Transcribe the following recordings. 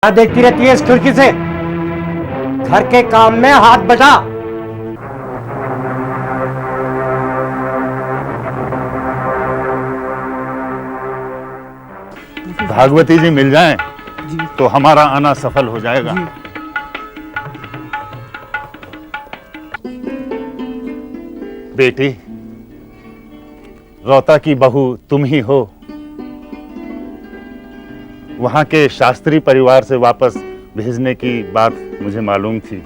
क्या देखती रहती है इस खिड़की से? घर के काम में हाथ बटा। भागवती जी मिल जाएं तो हमारा आना सफल हो जाएगा। बेटी, रौता की बहू तुम ही हो। वहां के शास्त्री परिवार से वापस भेजने की बात मुझे मालूम थी।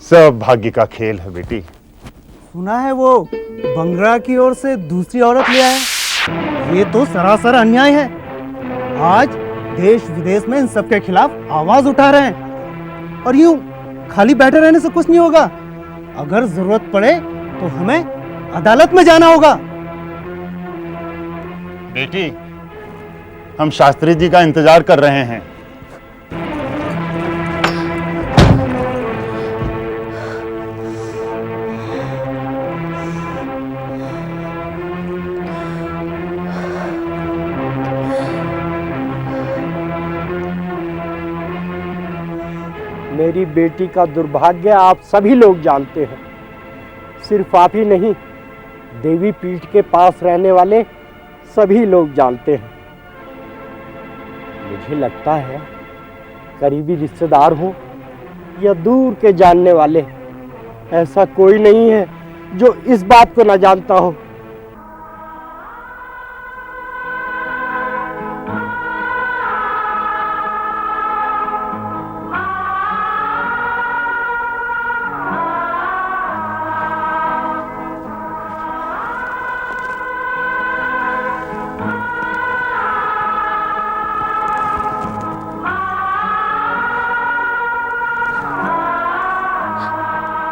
सब भाग्य का खेल है बेटी। सुना है वो बंगरा की ओर से दूसरी औरत ले आया। ये तो सरासर अन्याय है। आज देश विदेश में इन सब के खिलाफ आवाज उठा रहे हैं और यूं खाली बैठे रहने से कुछ नहीं होगा। अगर जरूरत पड़े तो हमें अदालत में जाना होगा। बेटी, हम शास्त्री जी का इंतजार कर रहे हैं। मेरी बेटी का दुर्भाग्य आप सभी लोग जानते हैं। सिर्फ आप ही नहीं, देवी पीठ के पास रहने वाले सभी लोग जानते हैं। मुझे लगता है करीबी रिश्तेदार हो या दूर के जानने वाले, ऐसा कोई नहीं है जो इस बात को न जानता हो।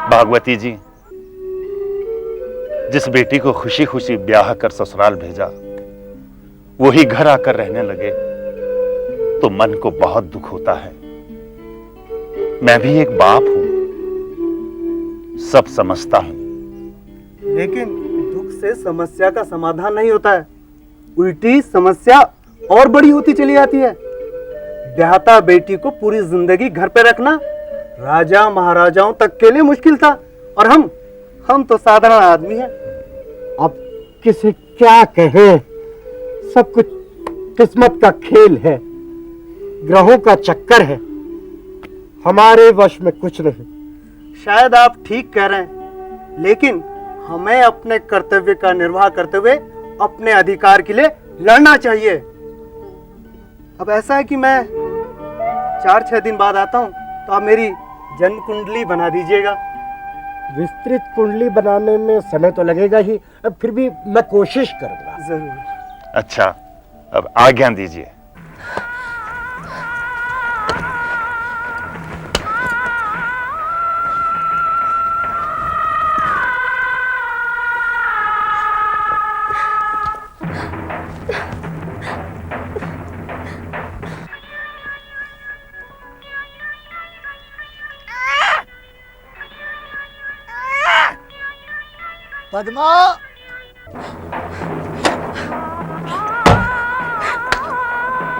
भागवती जी, जिस बेटी को खुशी खुशी ब्याह कर ससुराल भेजा, वही घर आकर रहने लगे तो मन को बहुत दुख होता है। मैं भी एक बाप हूं, सब समझता हूं। लेकिन दुख से समस्या का समाधान नहीं होता है, उल्टी समस्या और बड़ी होती चली जाती है। ब्याहता बेटी को पूरी जिंदगी घर पे रखना राजा महाराजाओं तक के लिए मुश्किल था, और हम तो साधारण आदमी हैं। अब किसे क्या कहें, सब कुछ किस्मत का खेल है, ग्रहों का चक्कर है, हमारे वश में कुछ नहीं। शायद आप ठीक कह रहे हैं, लेकिन हमें अपने कर्तव्य का निर्वाह करते हुए अपने अधिकार के लिए लड़ना चाहिए। अब ऐसा है कि मैं 4-6 दिन बाद आता हूं, तो आप मेरी जन्म कुंडली बना दीजिएगा। विस्तृत कुंडली बनाने में समय तो लगेगा ही, अब फिर भी मैं कोशिश करूंगा। जरूर। अच्छा, अब आज्ञा दीजिए। पद्मा,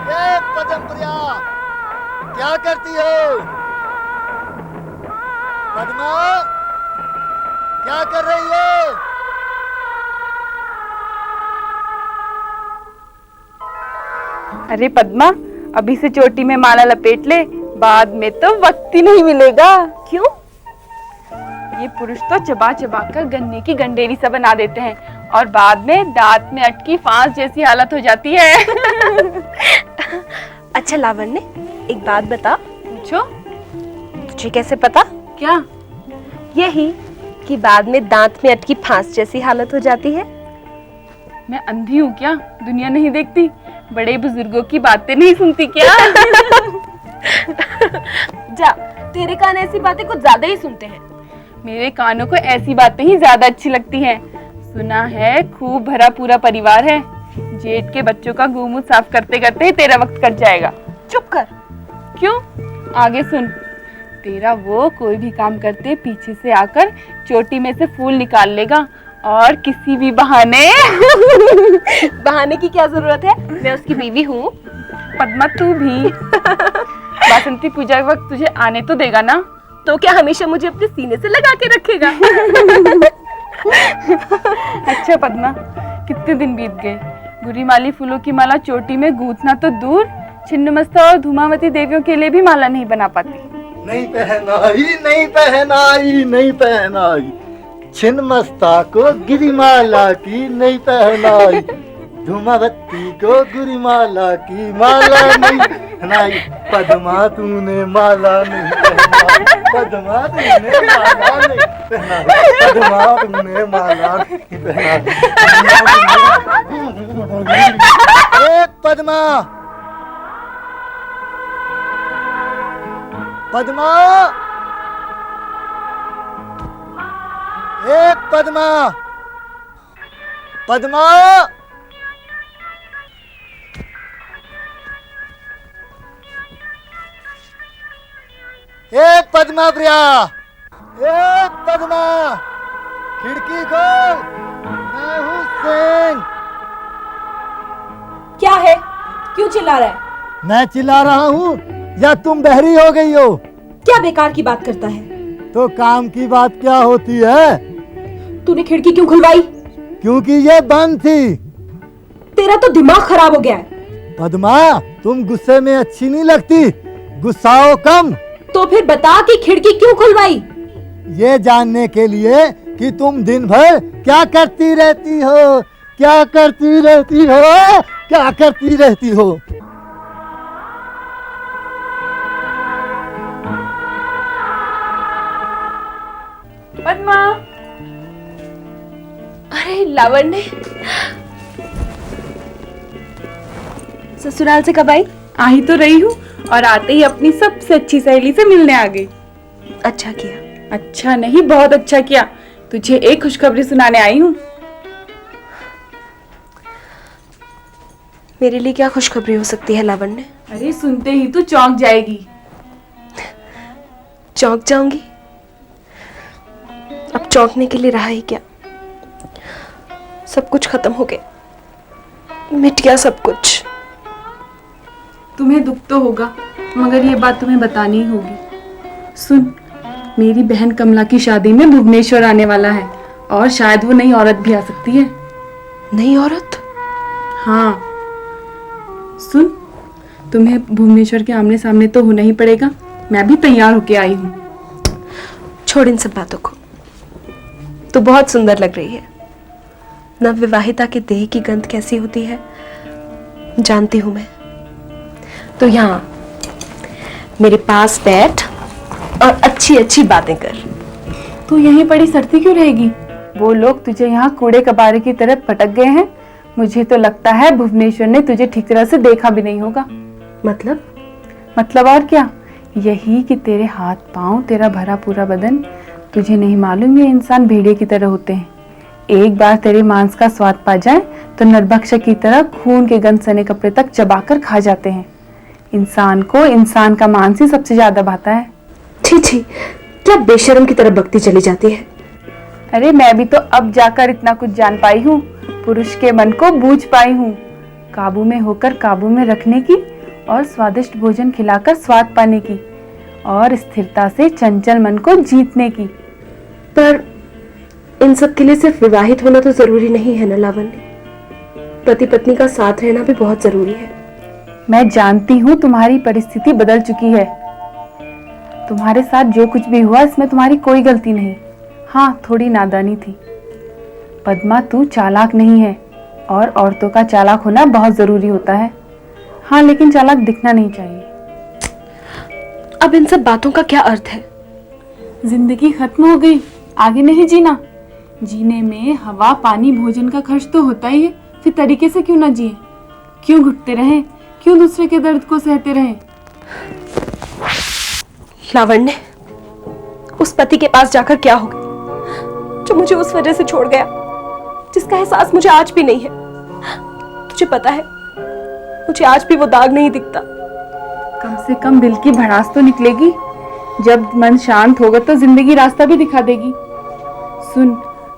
ये पद्मप्रिया, क्या करती हो? पद्मा, क्या कर रही हो? अरे पद्मा, अभी से चोटी में माला लपेट ले, बाद में तो वक्त ही नहीं मिलेगा। क्यों? ये पुरुष तो चबा चबा कर गन्ने की गंडेरी सा बना देते हैं और बाद में दांत में अटकी फांस जैसी हालत हो जाती है। अच्छा लावण्य, एक बात बता। पूछो। तुझे कैसे पता? क्या? यही कि बाद में दांत में अटकी फांस जैसी हालत हो जाती है। मैं अंधी हूँ क्या? दुनिया नहीं देखती? बड़े बुजुर्गों की बातें नहीं सुनती क्या? जा, तेरे कान ऐसी बातें कुछ ज्यादा ही सुनते हैं। मेरे कानों को ऐसी बातें ही ज्यादा अच्छी लगती हैं। सुना है खूब भरा पूरा परिवार है, जेठ के बच्चों का मुंह साफ करते करते ही तेरा वक्त कट जाएगा। चुप कर। क्यों? आगे सुन। तेरा वो कोई भी काम करते पीछे से आकर चोटी में से फूल निकाल लेगा और किसी भी बहाने बहाने की क्या जरूरत है? मैं उसकी बीवी हूँ। पद्मा तू भी बासंती पूजा के वक्त तुझे आने तो देगा ना? तो क्या हमेशा मुझे अपने सीने से लगा के रखेगा? अच्छा पद्मा, कितने दिन बीत गए, गुरीमाली फूलों की माला चोटी में गूंथना तो दूर, छिन्नमस्ता और धूमावती देवियों के लिए भी माला नहीं बना पाती। नहीं पहनाई, नहीं पहनाई, नहीं पहनाई, छिन्नमस्ता को गिरिमाला की नहीं पहनाई, धूमावती को गुरीमाला की माला नहीं पहनाई, पद्मा तूने माला नहीं पहनाई, पद्मा तूने माला नहीं पहनाई, पद्मा तूने माला नहीं पहनाई। ए पद्मा, पद्मा, ए पद्मा, पद्मा, ए पद्मा प्रिया, ए पद्मा, खिड़की खोल, मैं हूँ सेन। क्या है? क्यों चिल्ला रहा है? मैं चिल्ला रहा हूँ या तुम बहरी हो गई हो? क्या बेकार की बात करता है? तो काम की बात क्या होती है? तूने खिड़की क्यों खुलवाई? क्योंकि ये बंद थी। तेरा तो दिमाग खराब हो गया है। पद्मा, तुम गुस्से में अच्छी नहीं लगती, गुस्साओ कम। तो फिर बता कि खिड़की क्यों खुलवाई? ये जानने के लिए कि तुम दिन भर क्या करती रहती हो, क्या करती रहती हो, क्या करती रहती हो। पद्मा, अरे लावण्य, ससुराल से कब आई? आ ही तो रही हूँ और आते ही अपनी सबसे अच्छी सहेली से मिलने आ गई। अच्छा किया। अच्छा नहीं, बहुत अच्छा किया। तुझे एक खुशखबरी सुनाने आई हूँ। मेरे लिए क्या खुशखबरी हो सकती है लावण्य? अरे सुनते ही तू चौंक जाएगी। चौंक जाऊंगी? अब चौंकने के लिए रहा ही क्या? सब कुछ खत्म हो गया, मिट गया सब कुछ। तुम्हें दुख तो होगा, मगर ये बात तुम्हें बतानी ही होगी। सुन, मेरी बहन कमला की शादी में भुवनेश्वर आने वाला है और शायद वो नई औरत भी आ सकती है। नई औरत? हाँ सुन, तुम्हें भुवनेश्वर के आमने सामने तो होना ही पड़ेगा। मैं भी तैयार होके आई हूँ। छोड़ इन सब बातों को, तो बहुत सुंदर लग रही है। नवविवाहिता के देह की गंध कैसी होती है जानती हूं मैं। तो यहाँ मेरे पास बैठ और अच्छी अच्छी बातें कर। तू यहीं पड़ी सड़ती क्यों रहेगी? वो लोग तुझे यहाँ कूड़े कबाड़े की तरह पटक गए हैं। मुझे तो लगता है भुवनेश्वर ने तुझे ठीक तरह से देखा भी नहीं होगा। मतलब और क्या, यही कि तेरे हाथ पांव, तेरा भरा पूरा बदन, तुझे नहीं मालूम ये इंसान भेड़िए की तरह होते हैं। एक बार तेरे मांस का स्वाद पा जाए तो नरभक्षक की तरह खून के गंध सने कपड़े तक चबाकर खा जाते हैं। इंसान को इंसान का मांस ही सबसे ज्यादा भाता है। छी छी, क्या बेशर्म की तरह बकती चली जाती है। अरे मैं भी तो अब जाकर इतना कुछ जान पाई हूँ, पुरुष के मन को बूझ पाई हूँ, काबू में होकर काबू में रखने की और स्वादिष्ट भोजन खिलाकर स्वाद पाने की और स्थिरता से चंचल मन को जीतने की। पर इन सब के लिए सिर्फ विवाहित होना तो जरूरी नहीं है ना लावण्य, पति पत्नी का साथ रहना भी बहुत जरूरी है। मैं जानती हूँ तुम्हारी परिस्थिति बदल चुकी है। तुम्हारे साथ जो कुछ भी हुआ इसमें तुम्हारी कोई गलती नहीं। हाँ, थोड़ी नादानी थी। पद्मा, तू चालाक नहीं है और औरतों का चालाक होना बहुत जरूरी होता है। हाँ, लेकिन चालाक दिखना नहीं चाहिए। अब इन सब बातों का क्या अर्थ है? जिंदगी खत्म हो गई, आगे नहीं जीना। जीने में हवा, पानी, भोजन का खर्च तो होता ही है, फिर तरीके से क्यों ना जिए? क्यों घुटते रहें? क्यों दूसरे के दर्द को सहते रहें? लावण्य, उस पति के पास जाकर क्या होगा जो मुझे उस वजह से छोड़ गया, जिसका एहसास मुझे आज भी नहीं है। तुझे पता है, मुझे आज भी वो दाग नहीं दिखता। कम से कम दिल की भड़ास तो निकलेगी। जब मन शांत होगा तो जिंदगी रास्ता भी दिखा देगी। सुन,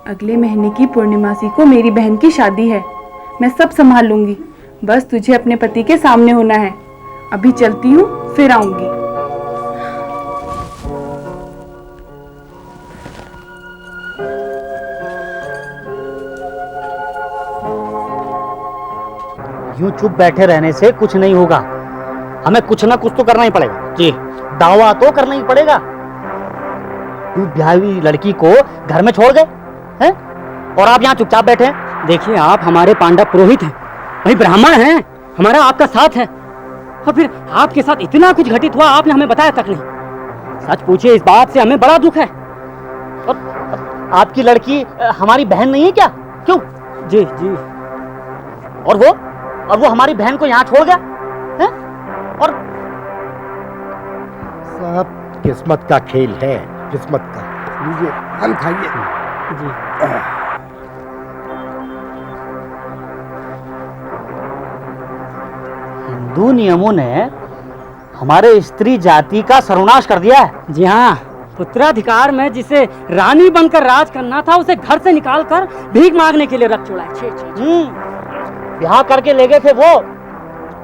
अगले महीने की पूर्णिमासी को मेरी बहन की शादी है। मैं सब संभाल लूंगी, बस तुझे अपने पति के सामने होना है। अभी चलती हूँ, फिर आऊंगी। यूं चुप बैठे रहने से कुछ नहीं होगा, हमें कुछ ना कुछ तो करना ही पड़ेगा। जी, दावा तो करना ही पड़ेगा। तू ब्याही लड़की को घर में छोड़ गए हैं और आप यहाँ चुपचाप बैठे हैं। देखिए, आप हमारे पांडव पुरोहित हैं, भाई ब्राह्मण हैं, हमारा आपका साथ है, और फिर आपके साथ इतना कुछ घटित हुआ, आपने हमें बताया तक नहीं। सच पूछिए, इस बात से हमें बड़ा दुख है। और आपकी लड़की हमारी बहन नहीं है क्या? क्यों? जी जी। और वो हमारी बहन को यहाँ छोड़ गया है? और सब किस्मत का खेल है, किस्मत का। लीजिए, हम खाइए। जी, हिंदू नियमों ने हमारे स्त्री जाति का सर्वनाश कर दिया है। जी हाँ, पुत्राधिकार में जिसे रानी बनकर राज करना था, उसे घर से निकालकर भीख मांगने के लिए रख छोड़ा है। ब्याह करके ले गए थे वो,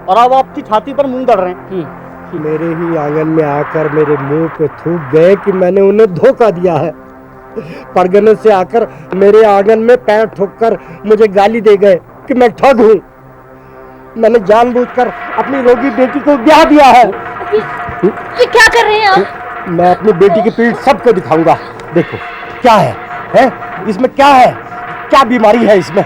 और अब आपकी छाती पर मूंग दड़ रहे हैं। मेरे ही आंगन में आकर मेरे मुंह पे थूक गए कि मैंने उन्हें धोखा दिया है। परगने से आकर मेरे आंगन में पैर ठोककर मुझे गाली दे गए कि मैं ठग हूँ। मैंने जानबूझकर अपनी रोगी बेटी को ब्याह दिया है। ये क्या कर रहे हैं आप? मैं अपनी बेटी की पीठ सबको दिखाऊंगा। देखो क्या है? इसमें क्या है? क्या बीमारी है इसमें?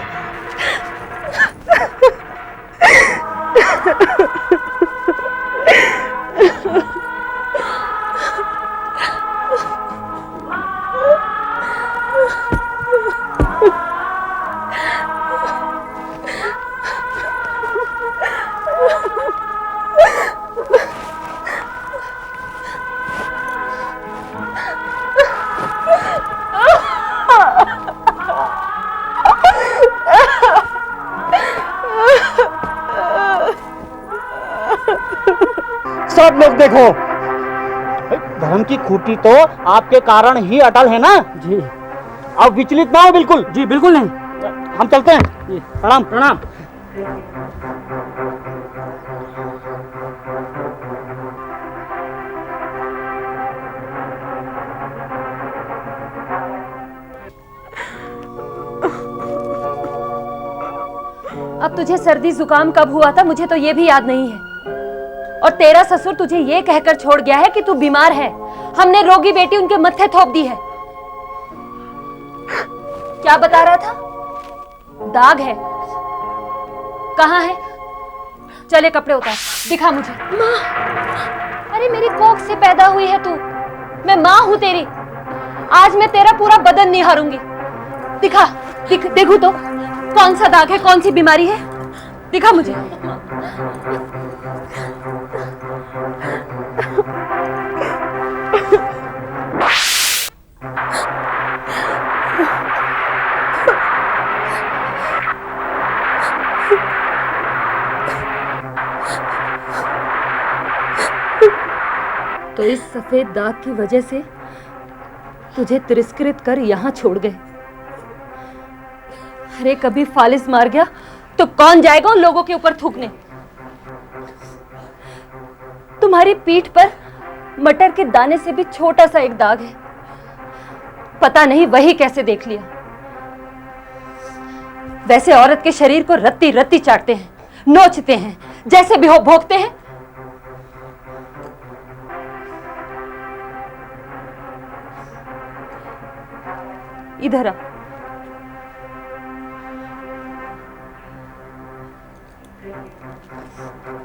सब लोग देखो, धर्म की खूंटी तो आपके कारण ही अटल है ना। जी, अब विचलित ना हो। बिल्कुल जी, बिल्कुल नहीं। हम चलते हैं जी। प्रणाम प्रणाम। अब तुझे सर्दी जुकाम कब हुआ था, मुझे तो ये भी याद नहीं है। और तेरा ससुर तुझे ये कहकर छोड़ गया है कि तू बीमार है। हमने रोगी बेटी उनके मत्थे थोप दी है। क्या बता रहा था? दाग है। कहाँ है? चले कपड़े उतार, दिखा मुझे। माँ, अरे मेरी कोख से पैदा हुई है तू, मैं माँ हूं तेरी। आज मैं तेरा पूरा बदन निहारूंगी। दिखा, देखूं तो कौन सा दाग है, कौन सी बीमारी है, दिखा मुझे। तो इस सफेद दाग की वजह से तुझे तिरस्कृत कर यहां छोड़ गए। अरे कभी फालिस मार गया तो कौन जाएगा उन लोगों के ऊपर थूकने। तुम्हारी पीठ पर मटर के दाने से भी छोटा सा एक दाग है, पता नहीं वही कैसे देख लिया। वैसे औरत के शरीर को रत्ती रत्ती चाटते हैं, नोचते हैं, जैसे भी हो भोंकते हैं। इधर आ।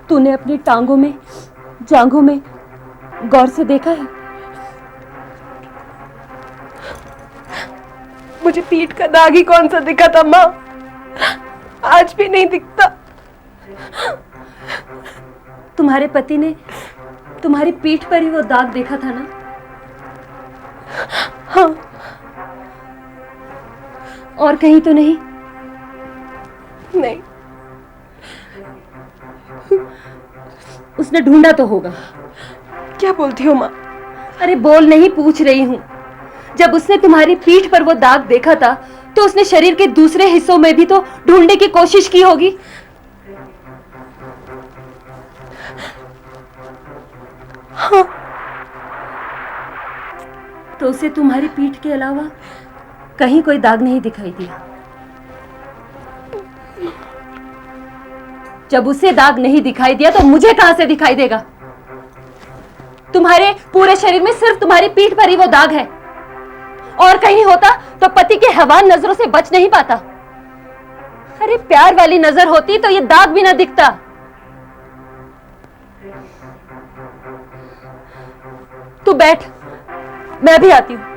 तूने अपनी टांगों में, जांघों में गौर से देखा है? मुझे पीठ का दाग ही कौन सा दिखा था माँ, आज भी नहीं दिखता। तुम्हारे पति ने तुम्हारी पीठ पर ही वो दाग देखा था ना? हाँ। और कहीं तो नहीं? नहीं। उसने ढूंढा तो होगा। क्या बोलती हो माँ? अरे बोल नहीं, पूछ रही हूं। जब उसने तुम्हारी पीठ पर वो दाग देखा था तो उसने शरीर के दूसरे हिस्सों में भी तो ढूंढने की कोशिश की होगी। हाँ। तो उसे तुम्हारी पीठ के अलावा कहीं कोई दाग नहीं दिखाई दिया? जब उसे दाग नहीं दिखाई दिया तो मुझे कहां से दिखाई देगा? तुम्हारे पूरे शरीर में सिर्फ तुम्हारी पीठ पर ही वो दाग है। और कहीं होता तो पति के हैवान नजरों से बच नहीं पाता। अरे प्यार वाली नजर होती तो ये दाग भी ना दिखता। तू बैठ, मैं भी आती हूं।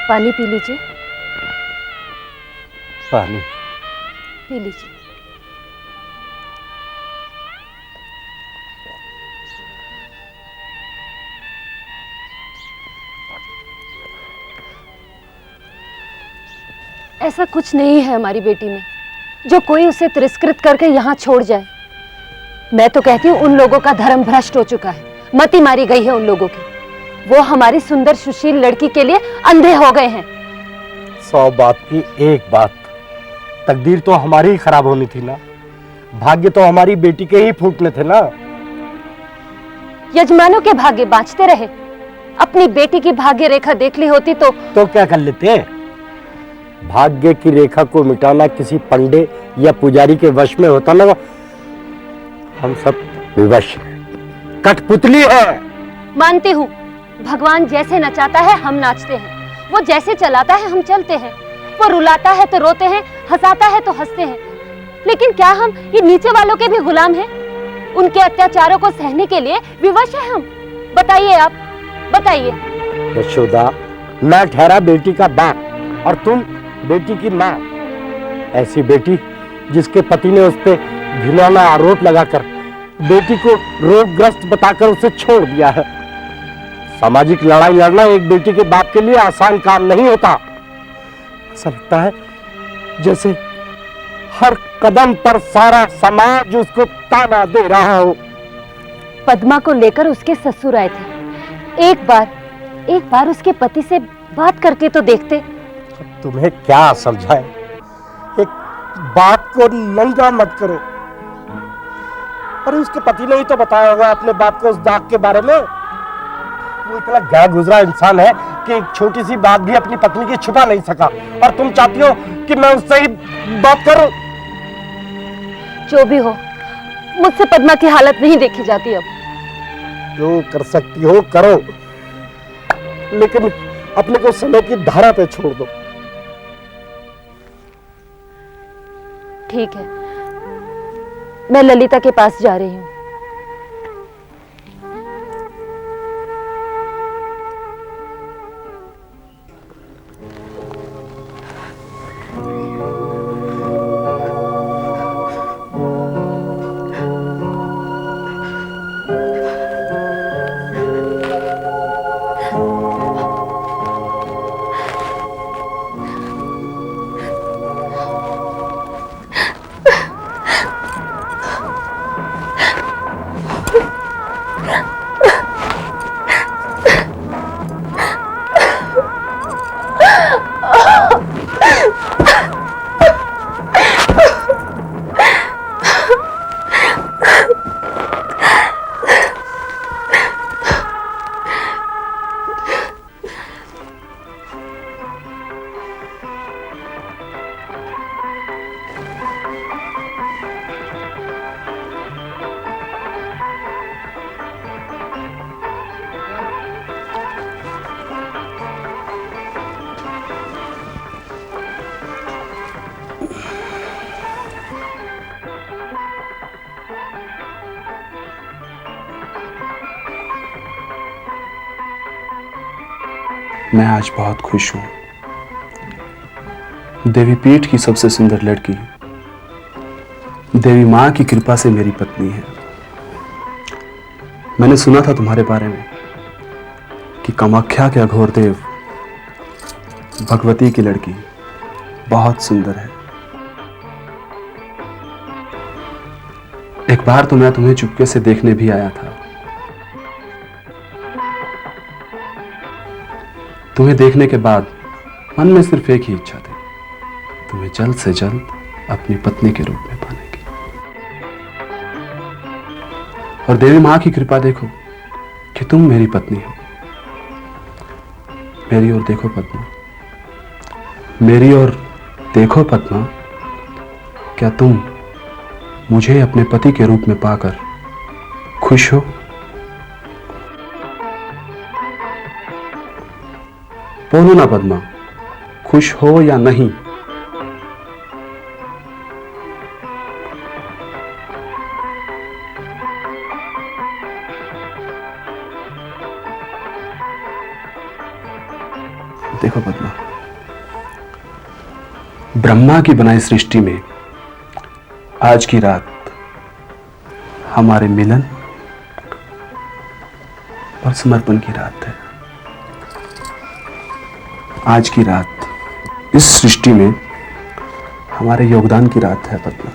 पानी पी लीजिए। पानी पी लीजिए। ऐसा कुछ नहीं है हमारी बेटी में जो कोई उसे तिरस्कृत करके यहाँ छोड़ जाए। मैं तो कहती हूँ उन लोगों का धर्म भ्रष्ट हो चुका है, मति मारी गई है उन लोगों की। वो हमारी सुंदर सुशील लड़की के लिए अंधे हो गए हैं। 100 बात की एक बात, तकदीर तो हमारी ही खराब होनी थी ना, भाग्य तो हमारी बेटी के ही फूटने थे ना। यजमानों के भाग्य बाँचते रहे, अपनी बेटी की भाग्य रेखा देख ली होती तो क्या कर लेते? भाग्य की रेखा को मिटाना किसी पंडे या पुजारी के वश में होता ना। हम सब विवश हैं, कठपुतली है। मानती हूँ, भगवान जैसे नचाता है हम नाचते हैं, वो जैसे चलाता है हम चलते हैं, वो रुलाता है तो रोते हैं, हंसाता है तो हंसते हैं। लेकिन क्या हम ये नीचे वालों के भी गुलाम हैं? उनके अत्याचारों को सहने के लिए विवश हैं हम? बताइए, आप बताइए। यशोदा, मैं ठहरा बेटी का बाप और तुम बेटी की माँ। ऐसी बेटी जिसके पति ने उस पर घिनौना आरोप लगाकर बेटी को रोगग्रस्त बताकर उसे छोड़ दिया है। सामाजिक लड़ाई लड़ना एक बेटी के बाप के लिए आसान काम नहीं होता। ऐसा लगता है जैसे हर कदम पर सारा समाज उसको ताना दे रहा हो। पद्मा को लेकर उसके ससुर आए थे। एक बार उसके पति से बात करके तो देखते। तुम्हें क्या समझाए, एक बात को नंगा मत करो। अरे उसके पति ने ही तो बताया होगा अपने बाप को उस दाग के बारे में। वो इतना गया गुजरा इंसान है कि एक छोटी सी बात भी अपनी पत्नी की छुपा नहीं सका, और तुम चाहती हो कि मैं उससे ही बात करूं? जो भी हो, मुझसे पद्मा की हालत नहीं देखी जाती अब। जो कर सकती हो करो, लेकिन अपने को समय की धारा पे छोड़ दो। ठीक है, मैं ललिता के पास जा रही हूँ। मैं आज बहुत खुश हूं। देवी पीठ की सबसे सुंदर लड़की देवी मां की कृपा से मेरी पत्नी है। मैंने सुना था तुम्हारे बारे में कि कामाख्या के अघोर देव भगवती की लड़की बहुत सुंदर है। एक बार तो मैं तुम्हें चुपके से देखने भी आया था। तुम्हें देखने के बाद मन में सिर्फ एक ही इच्छा थी, तुम्हें जल्द से जल्द अपनी पत्नी के रूप में पाने की। और देवी मां की कृपा देखो कि तुम मेरी पत्नी हो। मेरी ओर देखो पद्मा, मेरी ओर देखो पद्मा, क्या तुम मुझे अपने पति के रूप में पाकर खुश हो? बोलो ना पद्मा, खुश हो या नहीं? देखो पद्मा, ब्रह्मा की बनाई सृष्टि में आज की रात हमारे मिलन और समर्पण की रात है। आज की रात इस सृष्टि में हमारे योगदान की रात है पद्मा।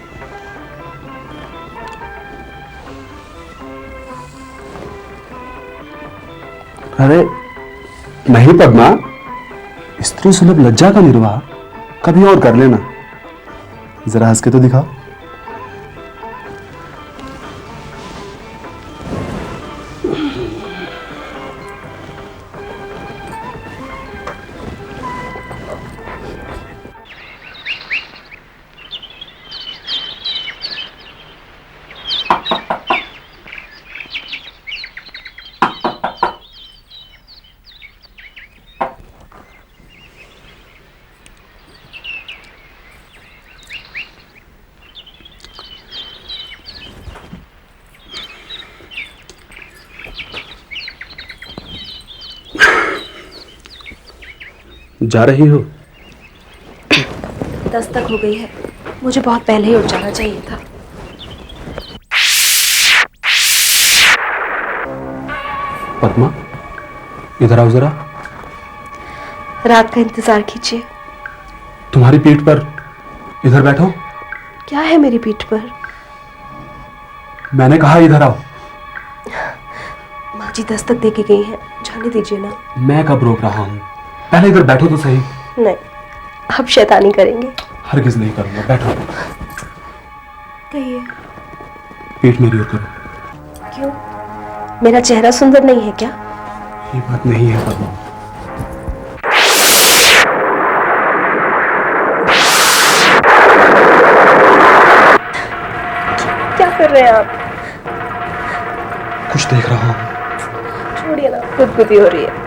अरे नहीं पद्मा, स्त्री सुलभ लज्जा का निर्वाह कभी और कर लेना। जरा हंस के तो दिखाओ। जा रही हो? दस्तक हो गई है, मुझे बहुत पहले ही उठ जाना चाहिए था। पद्मा, इधर आओ जरा। रात का इंतजार कीजिए। तुम्हारी पीठ पर इधर बैठो। क्या है मेरी पीठ पर? मैंने कहा इधर आओ। माँ जी दस्तक दे के गई है, जाने दीजिए ना। मैं कब रोक रहा हूँ? पहले इधर बैठो तो सही। नहीं, आप शैतानी करेंगे। हरगिज नहीं करूंगा, बैठो। कहिए। पीठ मेरी ओर करो। क्यों? मेरा चेहरा सुंदर नहीं है क्या? ये बात नहीं है पद्मा। क्या कर रहे हैं आप? कुछ देख रहा हूँ। छोड़िए ना, गुदगुदी हो रही है।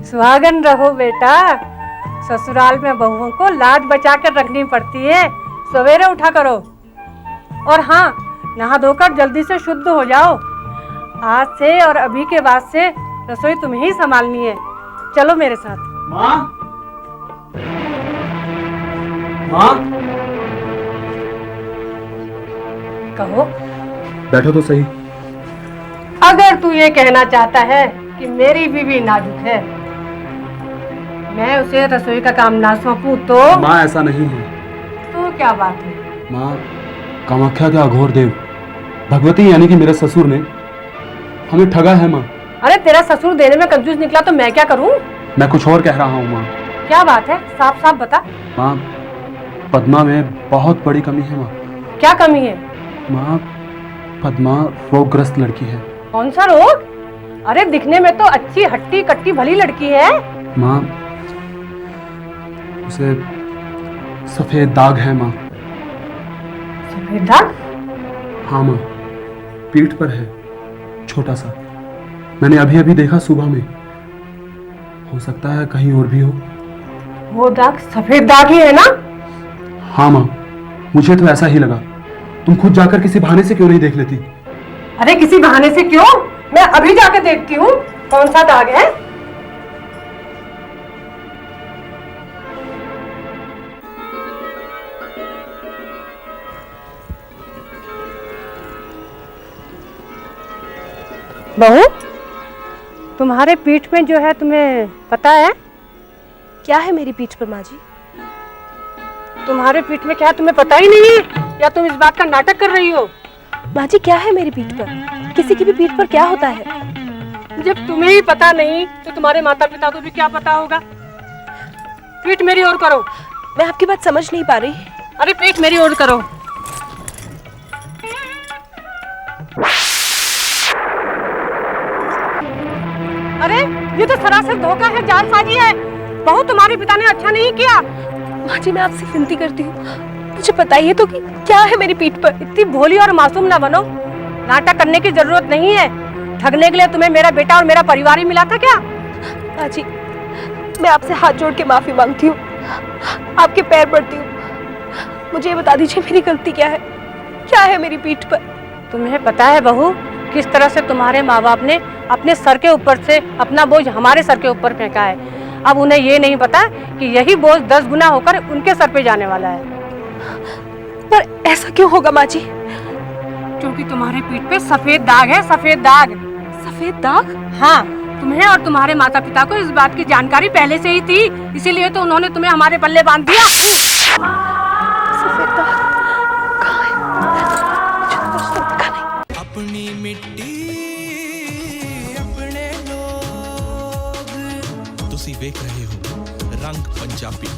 सुहागन रहो बेटा। ससुराल में बहुओं को लाज बचा कर रखनी पड़ती है। सवेरे उठा करो। और हाँ, नहा धोकर जल्दी से शुद्ध हो जाओ। आज से और अभी के बाद से रसोई तुम्हें ही संभालनी है। चलो मेरे साथ। माँ, माँ, कहो। बैठो तो सही। अगर तू ये कहना चाहता है कि मेरी बीवी नाजुक है, मैं उसे रसोई का काम ना सौंपूं तो? माँ, ऐसा नहीं है। तो क्या बात है? माँ, कामाख्या के अघोर देव भगवती यानी कि मेरे ससुर ने हमें ठगा है माँ। अरे तेरा ससुर देने में कंजूस निकला तो मैं क्या करूं? मैं कुछ और कह रहा हूँ माँ। क्या बात है? साफ साफ बता। माँ, पद्मा में बहुत बड़ी कमी है माँ। क्या कमी है? माँ, पद्मा रोगग्रस्त लड़की है। कौन सा रोग? अरे दिखने में तो अच्छी हट्टी कट्टी भली लड़की है। माँ, उसे सफेद दाग है माँ। सफेद दाग? हाँ माँ, पीठ पर है, छोटा सा। मैंने अभी अभी देखा सुबह में। हो सकता है कहीं और भी हो। वो दाग सफेद दाग ही है ना? हाँ माँ, मुझे तो ऐसा ही लगा। तुम खुद जाकर किसी बहाने से क्यों नहीं देख लेती? अरे किसी बहाने से क्यों, मैं अभी जाके देखती हूँ कौन सा दाग है। बहू, तुम्हारे पीठ में जो है तुम्हें पता है? क्या है मेरी पीठ पर माँ जी? तुम्हारे पीठ में क्या तुम्हें पता ही नहीं है, या तुम इस बात का नाटक कर रही हो? माँ जी क्या है मेरी पीठ पर? किसी की भी पीठ पर क्या होता है? जब तुम्हें ही पता नहीं तो तुम्हारे माता पिता को भी क्या पता होगा। पीठ मेरी ओर करो। मैं आपकी बात समझ नहीं पा रही। अरे पीठ मेरी ओर करो। अरे ये तो सरासर धोखा है, जालसाजी है। बहू, तुम्हारे पिता ने अच्छा नहीं किया। माँ जी मैं आपसे विनती करती हूँ, मुझे बताइए तो कि क्या है मेरी पीठ पर? इतनी भोली और मासूम ना बनो। नाटक करने की जरूरत नहीं है। ठगने के लिए तुम्हें मेरा बेटा और मेरा परिवार ही मिला था क्या? माँ जी मैं आपसे हाथ जोड़ के माफी मांगती हूँ, आपके पैर पड़ती हूँ। मुझे ये बता दीजिए मेरी गलती क्या है? क्या है मेरी पीठ पर? तुम्हें पता है बहू, किस तरह से तुम्हारे माँ बाप ने अपने सर के ऊपर से अपना बोझ हमारे सर के ऊपर फेंका है। अब उन्हें ये नहीं पता कि यही बोझ 10 गुना होकर उनके सर पे जाने वाला है। पर ऐसा क्यों होगा माँ जी? क्योंकि तुम्हारे पीठ पे सफेद दाग है, सफेद दाग। सफेद दाग? हाँ, तुम्हें और तुम्हारे माता पिता को इस बात की जानकारी पहले से ही थी, इसीलिए तो उन्होंने तुम्हें हमारे पल्ले बांध दिया। सफेद दाग कहाँ है? मुझे तो कुछ तो दिखा नहीं। अपनी मिट्टी अपने लोग, तुसी वेख रहे हो रंग पंजाबी।